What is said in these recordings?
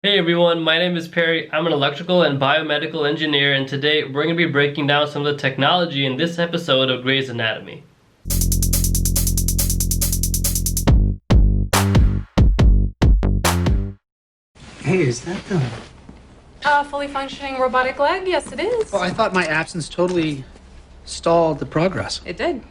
Hey everyone, my name is Perry. I'm an electrical and biomedical engineer, and today we're going to be breaking down some of the technology in this episode of Grey's Anatomy. Hey, is that the... Fully functioning robotic leg? Yes, it is. Oh, I thought my absence totally stalled the progress. It did.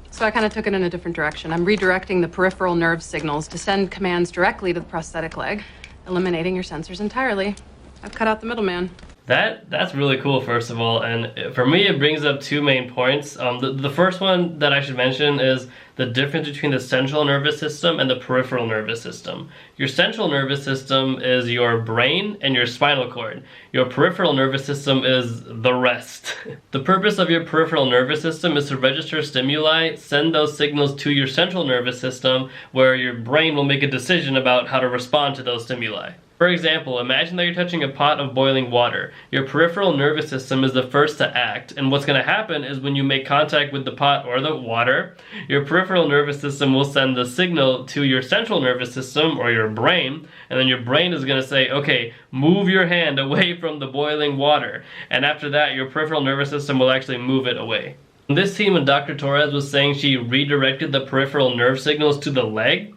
So I kind of took it in a different direction. I'm redirecting the peripheral nerve signals to send commands directly to the prosthetic leg, eliminating your sensors entirely. I've cut out the middleman. That's really cool, first of all, and for me it brings up two main points. The first one that I should mention is the difference between the central nervous system and the peripheral nervous system. Your central nervous system is your brain and your spinal cord. Your peripheral nervous system is the rest. The purpose of your peripheral nervous system is to register stimuli, send those signals to your central nervous system, where your brain will make a decision about how to respond to those stimuli. For example, imagine that you're touching a pot of boiling water. Your peripheral nervous system is the first to act, and what's going to happen is when you make contact with the pot or the water, your peripheral nervous system will send the signal to your central nervous system or your brain, and then your brain is going to say, okay, move your hand away from the boiling water, and after that your peripheral nervous system will actually move it away. In this scene, when Dr. Torres was saying she redirected the peripheral nerve signals to the leg,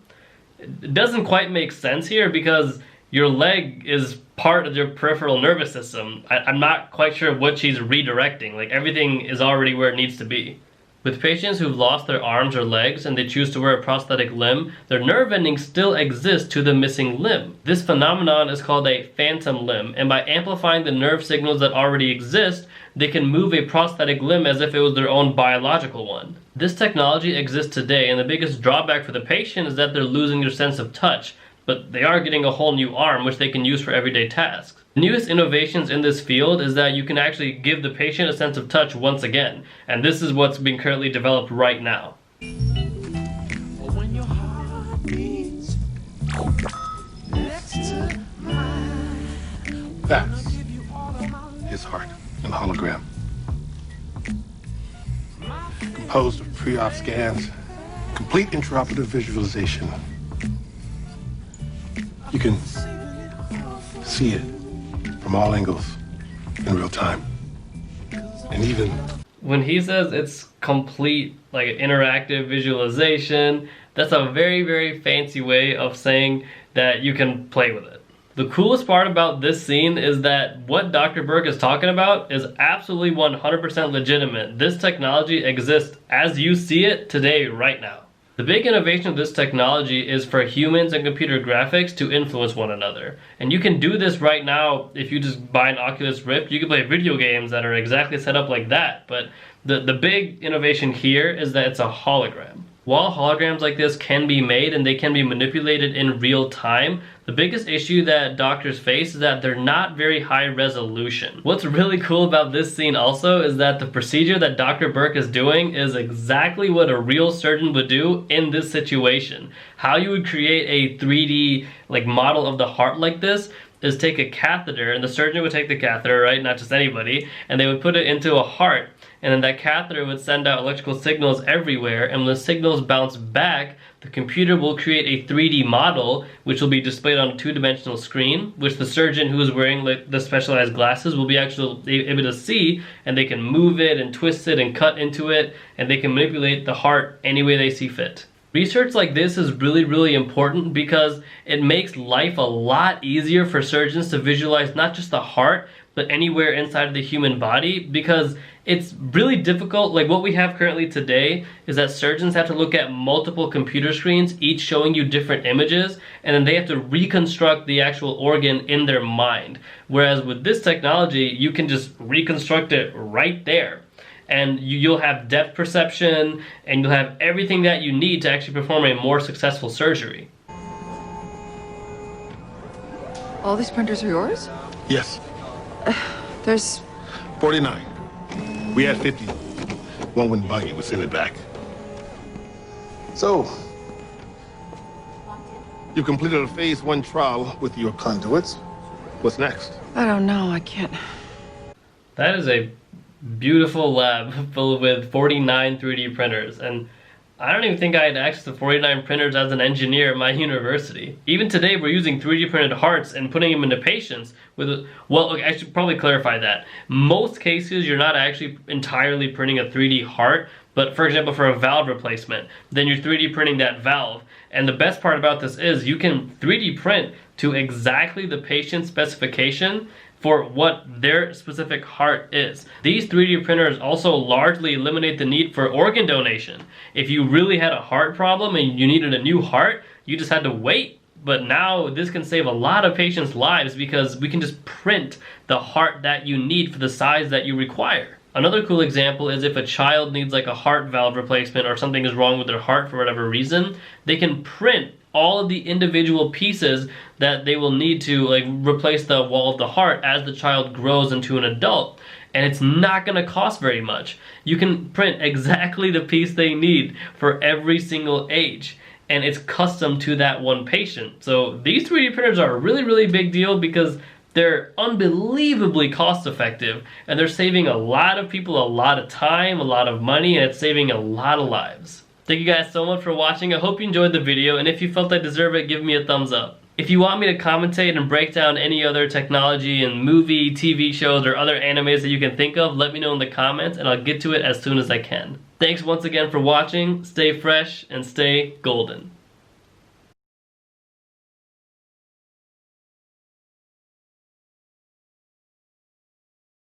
it doesn't quite make sense here because your leg is part of your peripheral nervous system. I'm not quite sure what she's redirecting. Like, everything is already where it needs to be. With patients who've lost their arms or legs and they choose to wear a prosthetic limb, their nerve endings still exist to the missing limb. This phenomenon is called a phantom limb, and by amplifying the nerve signals that already exist, they can move a prosthetic limb as if it was their own biological one. This technology exists today, and the biggest drawback for the patient is that they're losing their sense of touch, but they are getting a whole new arm which they can use for everyday tasks. The newest innovations in this field is that you can actually give the patient a sense of touch once again, and this is what's being currently developed right now. When your heart beats next to mine, That's his heart in hologram. Composed of pre-op scans, complete intraoperative visualization. You can see it from all angles in real time. And even When he says it's complete, like, interactive visualization, that's a very, very fancy way of saying that you can play with it. The coolest part about this scene is that what Dr. Burke is talking about is absolutely 100% legitimate. This technology exists as you see it today, right now. The big innovation of this technology is for humans and computer graphics to influence one another. And you can do this right now if you just buy an Oculus Rift. You can play video games that are exactly set up like that. But the big innovation here is that it's a hologram. While holograms like this can be made and they can be manipulated in real time, the biggest issue that doctors face is that they're not very high resolution. What's really cool about this scene also is that the procedure that Dr. Burke is doing is exactly what a real surgeon would do in this situation. How you would create a 3D model of the heart like this is take a catheter, and the surgeon would take the catheter, right, not just anybody, and they would put it into a heart, and then that catheter would send out electrical signals everywhere, and when the signals bounce back, the computer will create a 3D model which will be displayed on a two-dimensional screen, which the surgeon who is wearing the specialized glasses will be actually able to see, and they can move it and twist it and cut into it, and they can manipulate the heart any way they see fit. Research like this is really, really important because it makes life a lot easier for surgeons to visualize not just the heart, but anywhere inside of the human body, because it's really difficult. Like, what we have currently today is that surgeons have to look at multiple computer screens, each showing you different images, and then they have to reconstruct the actual organ in their mind. Whereas with this technology, you can just reconstruct it right there. And you'll have depth perception, and you'll have everything that you need to actually perform a more successful surgery. All these printers are yours? yes, There's... 49. We had 50. One went buggy, we sent it back. So, you completed a phase 1 trial with your conduits. What's next? I don't know, I can't... That is a beautiful lab filled with 49 3D printers, and I don't even think I had access to 49 printers as an engineer at my university. Even today, we're using 3D printed hearts and putting them into patients with, well, I should probably clarify that. Most cases, you're not actually entirely printing a 3D heart, but for example, for a valve replacement, then you're 3D printing that valve. And the best part about this is you can 3D print to exactly the patient's specification for what their specific heart is. These 3D printers also largely eliminate the need for organ donation. If you really had a heart problem and you needed a new heart, you just had to wait. But now this can save a lot of patients' lives because we can just print the heart that you need for the size that you require. Another cool example is if a child needs like a heart valve replacement or something is wrong with their heart for whatever reason, they can print all of the individual pieces that they will need to like replace the wall of the heart as the child grows into an adult. And it's not going to cost very much. You can print exactly the piece they need for every single age. And it's custom to that one patient. So these 3D printers are a really, really big deal because they're unbelievably cost effective. And they're saving a lot of people a lot of time, a lot of money, and it's saving a lot of lives. Thank you guys so much for watching. I hope you enjoyed the video, and if you felt I deserve it, give me a thumbs up. If you want me to commentate and break down any other technology and movie, TV shows, or other animes that you can think of, let me know in the comments, and I'll get to it as soon as I can. Thanks once again for watching. Stay fresh and stay golden.